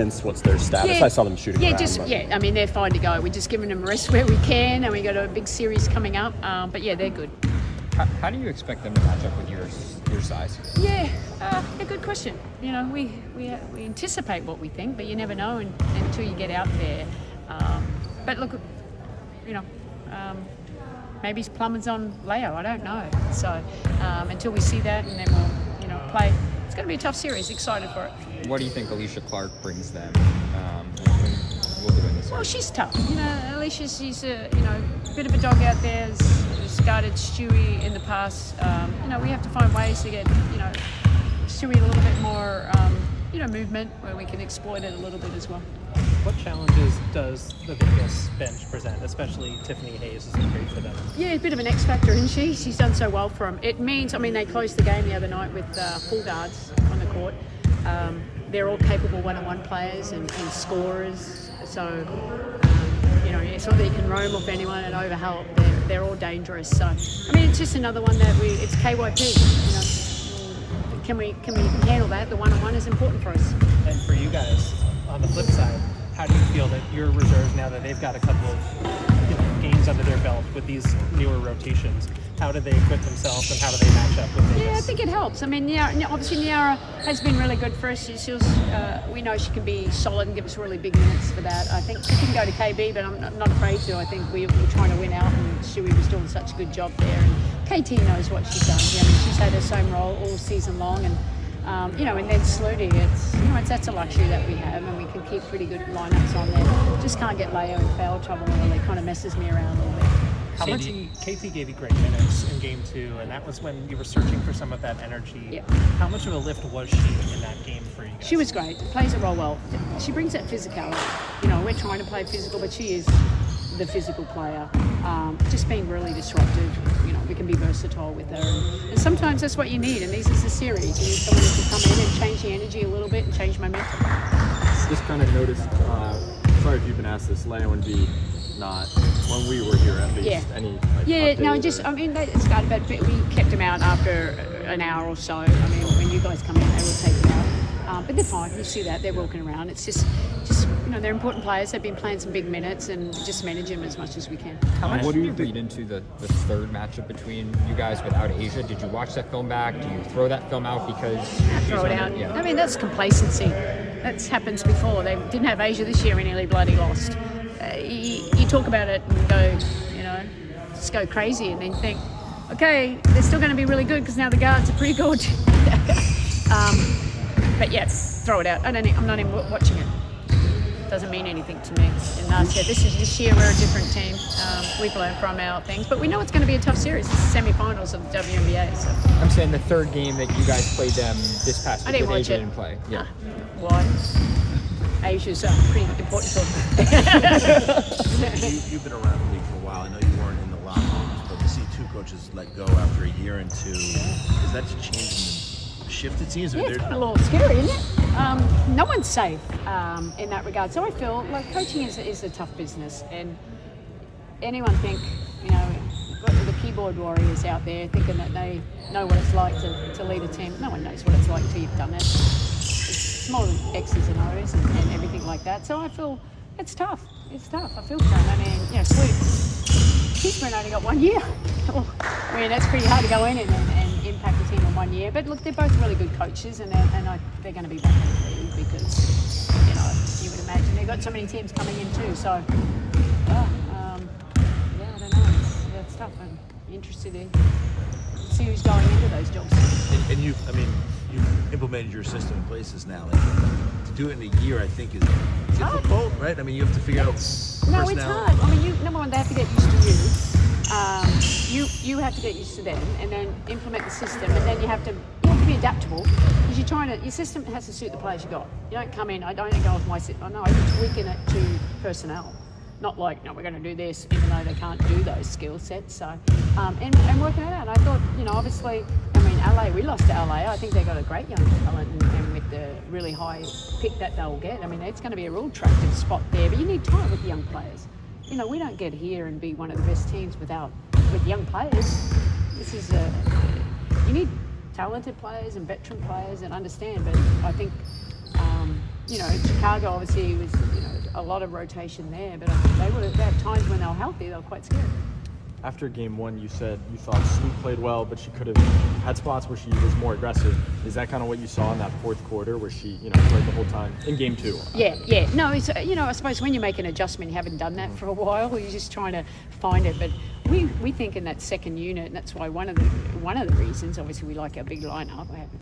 What's their status? Yeah. I saw them shooting around. I mean, they're fine to go. We're just giving them a rest where we can, and we got a big series coming up. But yeah, they're good. How do you expect them to match up with your size? Yeah, a good question. You know, we anticipate what we think, but you never know until you get out there. But look, you know, maybe Plummer's on Leo. I don't know. So until we see that, and then we'll play. It's going to be a tough series. Excited for it. What do you think Alicia Clark brings them? We'll do in this. Well, she's tough. You know, Alicia, she's a bit of a dog out there. Has guarded Stewie in the past. We have to find ways to get Stewie a little bit more movement where we can exploit it a little bit as well. What challenges does the Vegas bench present, especially Tiffany Hayes is great for them? Yeah, a bit of an X factor, isn't she? She's done so well for them. It means, they closed the game the other night with full guards on the court. They're all capable one-on-one players and scorers. So, it's not that you can roam off anyone and overhelp. They're all dangerous. So, it's just another one that it's KYP. Can we handle that? The one-on-one is important for us. And for you guys, on the flip side, how do you feel that your reserves, now that they've got a couple of games under their belt with these newer rotations, how do they equip themselves and how do they match up with Vegas? Yeah, I think it helps. Obviously Niara has been really good for us. We know she can be solid and give us really big minutes for that. I think she can go to KB, but I'm not afraid to. I think we're trying to win out, and Stewie was doing such a good job there. And KT knows what she's done. She's had her same role all season long, and and then Sluty, that's a luxury that we have, and we can keep pretty good lineups on there. Just can't get Leo in foul trouble, and it kind of messes me around a little bit. How much KT gave you great minutes in game 2, and that was when you were searching for some of that energy. Yeah. How much of a lift was she in that game for you guys? She was great. Plays her role well. She brings that physicality. We're trying to play physical, but she is the physical player. Just being really disruptive. We can be versatile with her, and sometimes that's what you need. And these is the series. You need someone who can come in and change the energy a little bit and change momentum. Just kind of noticed. Sorry if you've been asked this. Leo and V, not when we were here at least. Yeah. It's got a bit. We kept them out after an hour or so. When you guys come in, they will take them out. But they're fine. You see that they're walking around. It's just they're important players. They've been playing some big minutes, and just manage them as much as we can. How much do you read into the third matchup between you guys without Asia? Did you watch that film back? Do you throw that film out because throw it out? Yeah. That's complacency. That's happens before. They didn't have Asia this year and nearly bloody lost. You talk about it and go, just go crazy, and then think, okay, they're still going to be really good because now the guards are pretty good. But yes, throw it out. I'm not even watching it. Doesn't mean anything to me. And this year we're a different team. We've learned from our things, but we know it's going to be a tough series. It's the semi-finals of the WNBA. So. I'm saying the third game that you guys played them this past week. I didn't watch Asia it. Didn't play. Yeah. Why? Asia's pretty important to You've been around the league for a while. I know you weren't in the locker rooms, but to see two coaches let go after a year and two, is that just changing the shift, it seems? Yeah, it's a little scary, isn't it? No one's safe in that regard. So I feel like coaching is a tough business, and anyone think, the keyboard warriors out there thinking that they know what it's like to lead a team. No one knows what it's like until you've done it. It's more than X's and O's and everything like that. So I feel it's tough. It's tough. I feel for him. Keithman only got 1 year. That's pretty hard to go in and impact the team in 1 year. But look, they're both really good coaches, and they're going to be back in the league because, you would imagine they've got so many teams coming in too. So, I don't know. It's tough. I'm interested in see who's going into those jobs. And you've implemented your system in places now. To do it in a year, I think, is difficult, right? You have to figure out personnel. No, it's hard. Number one, they have to get used to you. You have to get used to them, and then implement the system, and then you have to be adaptable because your system has to suit the players you got. You don't come in. I don't go with my system. I'm tweaking it to personnel. Not like, no, we're going to do this, even though they can't do those skill sets. So, and working it out. I thought, obviously, LA, we lost to LA. I think they got a great young talent, and with the really high pick that they'll get, it's going to be a real attractive spot there. But you need time with young players. We don't get here and be one of the best teams with young players. This is you need talented players and veteran players and understand. But I think you know, Chicago obviously was, you know, a lot of rotation there, but they were at times when they were healthy, they were quite scary. After game one, you said you thought Sweet played well, but she could have had spots where she was more aggressive. Is that kind of what you saw in that fourth quarter, where she, you know, played the whole time in game two? Yeah. No, it's, you know, I suppose when you make an adjustment, you haven't done that for a while. You're just trying to find it. But we think in that second unit, and that's why one of the reasons, obviously, we like our big lineup.